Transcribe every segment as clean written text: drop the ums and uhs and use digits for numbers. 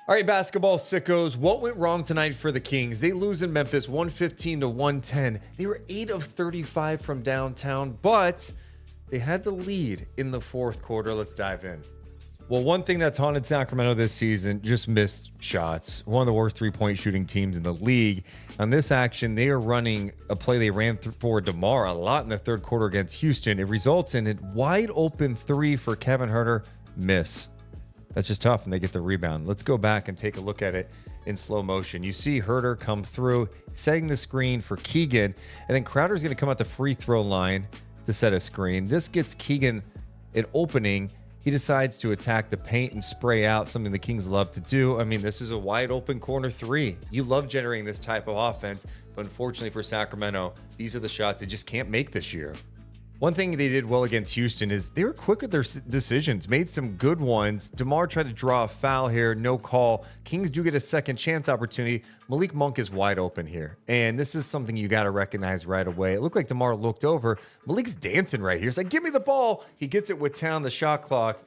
All right, basketball sickos, what went wrong tonight for the Kings? They lose in Memphis 115 to 110. They were 8 of 35 from downtown, but they had the lead in the fourth quarter. Let's dive in. Well, one thing that's haunted Sacramento this season, just missed shots. One of the worst three-point shooting teams in the league. On this action, they are running a play they ran for DeMar a lot in the third quarter against Houston. It results in a wide open three for Kevin Huerter, miss. That's just tough, and they get the rebound. Let's go back and take a look at it in slow motion. You see Huerter come through, setting the screen for Keegan, and then Crowder's going to come out the free throw line to set a screen. This gets Keegan an opening. He decides to attack the paint and spray out, something the Kings love to do. I mean, this is a wide open corner three. You love generating this type of offense, but unfortunately for Sacramento, these are the shots they just can't make this year. One thing they did well against Houston is they were quick with their decisions, made some good ones. DeMar tried to draw a foul here, no call. Kings do get a second chance opportunity. Malik Monk is wide open here, and this is something you got to recognize right away. It looked like DeMar looked over. Malik's dancing right here. He's like, give me the ball. He gets it with Town, the shot clock.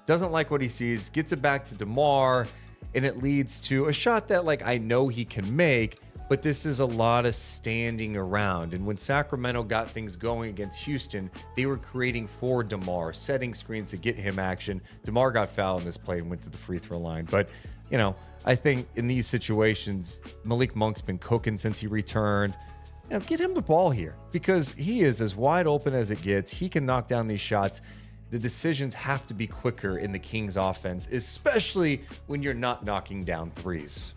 Doesn't like what he sees, gets it back to DeMar, and it leads to a shot that, like, I know he can make, but this is a lot of standing around. And when Sacramento got things going against Houston, they were creating for DeMar, setting screens to get him action. DeMar got fouled in this play and went to the free throw line. But, you know, I think in these situations, Malik Monk's been cooking since he returned. You know, get him the ball here because he is as wide open as it gets. He can knock down these shots. The decisions have to be quicker in the Kings offense, especially when you're not knocking down threes.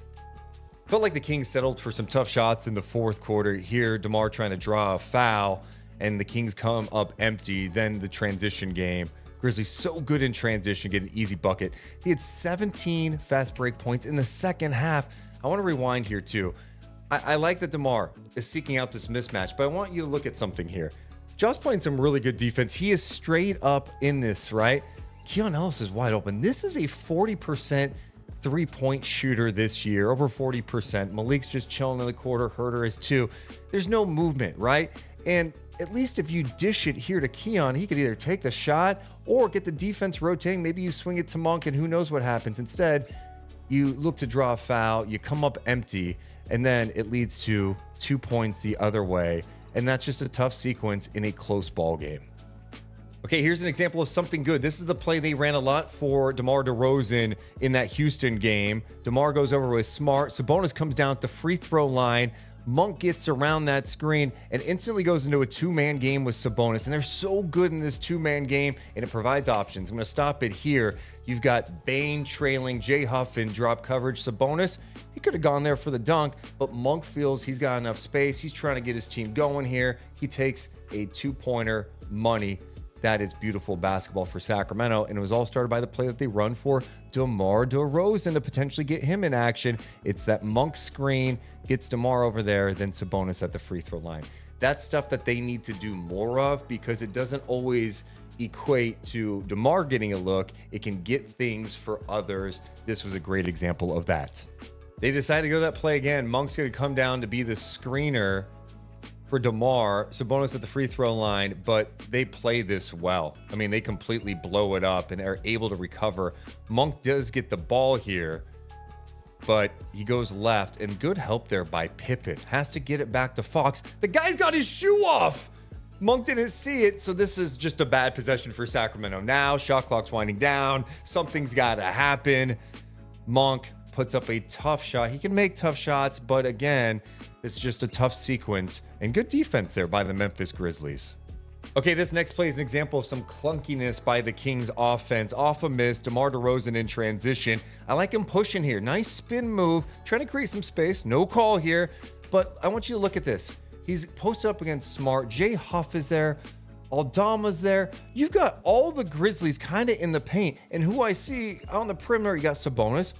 Felt like the Kings settled for some tough shots in the fourth quarter. Here, DeMar trying to draw a foul, and the Kings come up empty. Then the transition game. Grizzlies so good in transition, get an easy bucket. He had 17 fast break points in the second half. I want to rewind here, too. I like that DeMar is seeking out this mismatch, but I want you to look at something here. Josh playing some really good defense. He is straight up in this, right? Keon Ellis is wide open. This is a 40% three-point shooter this year, over 40%. Malik's just chilling in the quarter. Huerter is too. There's no movement, right? And at least if you dish it here to Keon, he could either take the shot or get the defense rotating. Maybe you swing it to Monk, and who knows what happens. Instead, you look to draw a foul, you come up empty, and then it leads to 2 points the other way. And that's just a tough sequence in a close ball game. Okay, here's an example of something good. This is the play they ran a lot for DeMar DeRozan in that Houston game. DeMar goes over with Smart. Sabonis comes down at the free throw line. Monk gets around that screen and instantly goes into a two-man game with Sabonis. And they're so good in this two-man game, and it provides options. I'm going to stop it here. You've got Bane trailing Jay Huff in drop coverage. Sabonis, he could have gone there for the dunk, but Monk feels he's got enough space. He's trying to get his team going here. He takes a two-pointer, money. That is beautiful basketball for Sacramento, and it was all started by the play that they run for DeMar DeRozan to potentially get him in action. It's that Monk screen, gets DeMar over there, then Sabonis at the free throw line. That's stuff that they need to do more of because it doesn't always equate to DeMar getting a look. It can get things for others. This was a great example of that. They decided to go that play again. Monk's going to come down to be the screener for DeMar. Sabonis at the free throw line, but they play this well. I mean, they completely blow it up and are able to recover. Monk does get the ball here, but he goes left, and good help there by Pippen. Has to get it back to Fox. The guy's got his shoe off. Monk didn't see it, so this is just a bad possession for Sacramento. Now, shot clock's winding down. Something's got to happen. Monk puts up a tough shot. He can make tough shots, but again, it's just a tough sequence and good defense there by the Memphis Grizzlies. Okay, this next play is an example of some clunkiness by the Kings offense. Off a miss, DeMar DeRozan in transition. I like him pushing here. Nice spin move, trying to create some space. No call here, but I want you to look at this. He's posted up against Smart. Jay Huff is there. Aldama's there. You've got all the Grizzlies kind of in the paint. And who I see on the perimeter, you got Sabonis.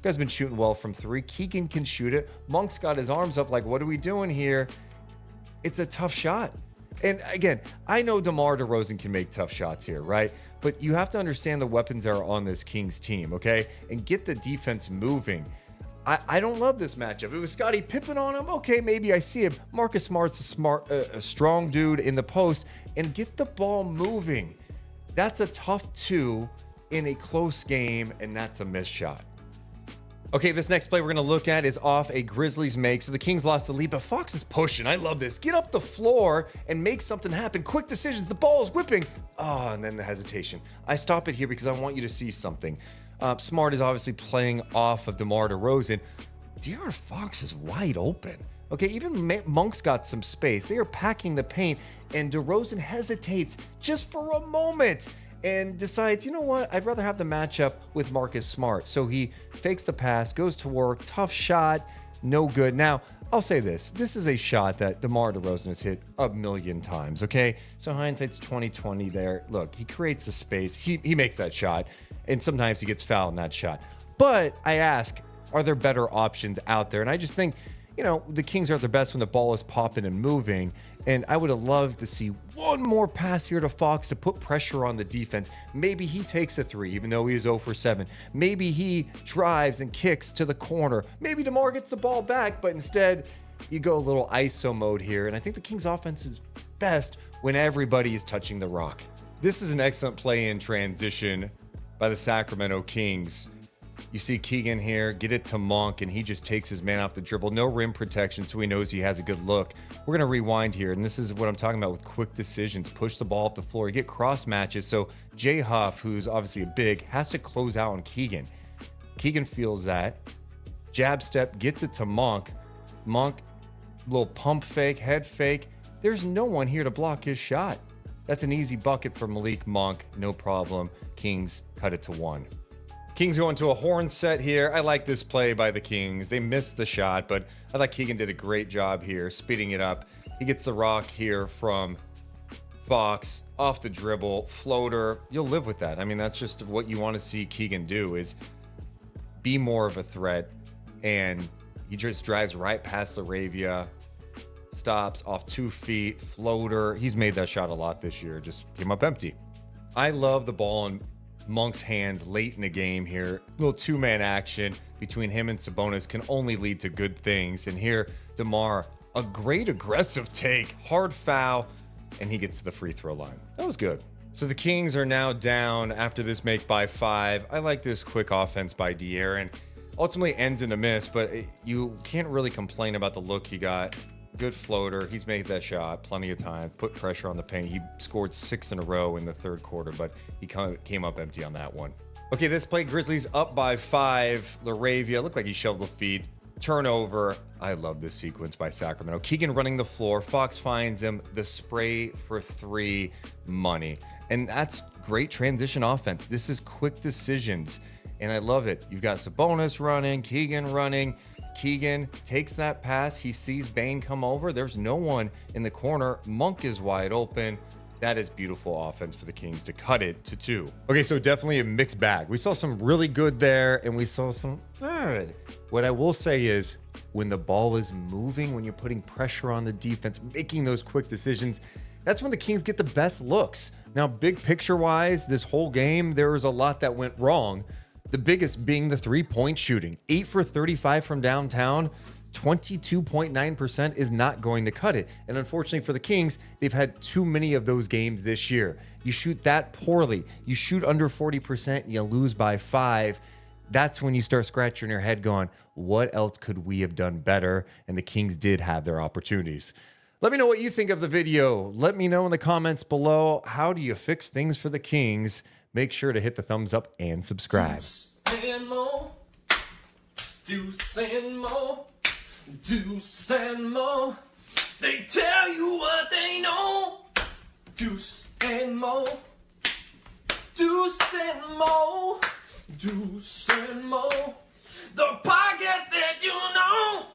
Guy's been shooting well from three. Keegan can shoot it. Monk's got his arms up like, what are we doing here? It's a tough shot. And again, I know DeMar DeRozan can make tough shots here, right? But you have to understand the weapons that are on this Kings team, okay? And get the defense moving. I don't love this matchup. If it was Scottie Pippen on him, okay, maybe I see him. Marcus Smart's a strong dude in the post. And get the ball moving. That's a tough two in a close game, and that's a missed shot. Okay, this next play we're going to look at is off a Grizzlies make. So the Kings lost the lead, but Fox is pushing. I love this. Get up the floor and make something happen. Quick decisions. The ball is whipping. Oh, and then the hesitation. I stop it here because I want you to see something. Smart is obviously playing off of DeMar DeRozan. De'Aaron Fox is wide open. Okay, even Monk's got some space. They are packing the paint, and DeRozan hesitates just for a moment and decides, you know what, I'd rather have the matchup with Marcus Smart. So he fakes the pass, goes to work, tough shot, no good. Now, I'll say this. This is a shot that DeMar DeRozan has hit a million times, okay? So hindsight's 20/20 there. Look, he creates the space. He makes that shot, and sometimes he gets fouled in that shot. But I ask, are there better options out there? And I just think, you know, the Kings are at their best when the ball is popping and moving. And I would have loved to see one more pass here to Fox to put pressure on the defense. Maybe he takes a three, even though he is 0 for 7. Maybe he drives and kicks to the corner. Maybe DeMar gets the ball back, but instead you go a little ISO mode here. And I think the Kings offense is best when everybody is touching the rock. This is an excellent play in transition by the Sacramento Kings. You see Keegan here, get it to Monk, and he just takes his man off the dribble. No rim protection, so he knows he has a good look. We're going to rewind here, and this is what I'm talking about with quick decisions. Push the ball up the floor. You get cross matches, so Jay Huff, who's obviously a big, has to close out on Keegan. Keegan feels that. Jab step, gets it to Monk. Monk, little pump fake, head fake. There's no one here to block his shot. That's an easy bucket for Malik Monk. No problem. Kings cut it to 1. Kings go into a horn set here. I like this play by the Kings. They missed the shot, but I thought Keegan did a great job here, speeding it up. He gets the rock here from Fox, off the dribble, floater. You'll live with that. I mean, that's just what you want to see Keegan do, is be more of a threat. And he just drives right past Laravia, stops off 2 feet, floater. He's made that shot a lot this year. Just came up empty. I love the ball in Monk's hands late in the game here. Little two-man action between him and Sabonis can only lead to good things. And here, DeMar, a great aggressive take, hard foul, and he gets to the free throw line. That was good. So the Kings are now down after this make by 5. I like this quick offense by De'Aaron. Ultimately ends in a miss, but you can't really complain about the look he got. Good floater. He's made that shot plenty of time. Put pressure on the paint. He scored 6 in a row in the third quarter, but he came up empty on that one. Okay, this play, Grizzlies up by 5. Laravia looked like he shoveled the feet. Turnover. I love this sequence by Sacramento. Keegan running the floor. Fox finds him. The spray for 3, money. And that's great transition offense. This is quick decisions, and I love it. You've got Sabonis running, Keegan running. Keegan takes that pass. He sees Bane come over. There's no one in the corner. Monk is wide open. That is beautiful offense for the Kings to cut it to 2. Okay, so definitely a mixed bag. We saw some really good there, and we saw some good. What I will say is, when the ball is moving, when you're putting pressure on the defense, making those quick decisions, that's when the Kings get the best looks. Now, big picture-wise, this whole game, there was a lot that went wrong. The biggest being the 3-point shooting. 8 for 35 from downtown, 22.9% is not going to cut it. And unfortunately for the Kings, they've had too many of those games this year. You shoot that poorly, you shoot under 40%, you lose by 5. That's when you start scratching your head going, what else could we have done better? And the Kings did have their opportunities. Let me know what you think of the video. Let me know in the comments below. How do you fix things for the Kings? Make sure to hit the thumbs up and subscribe. Deuce and Mo, Deuce and Mo, Deuce and Mo. They tell you what they know. Deuce and Mo, Deuce and Mo, Deuce and Mo. The podcast that you know.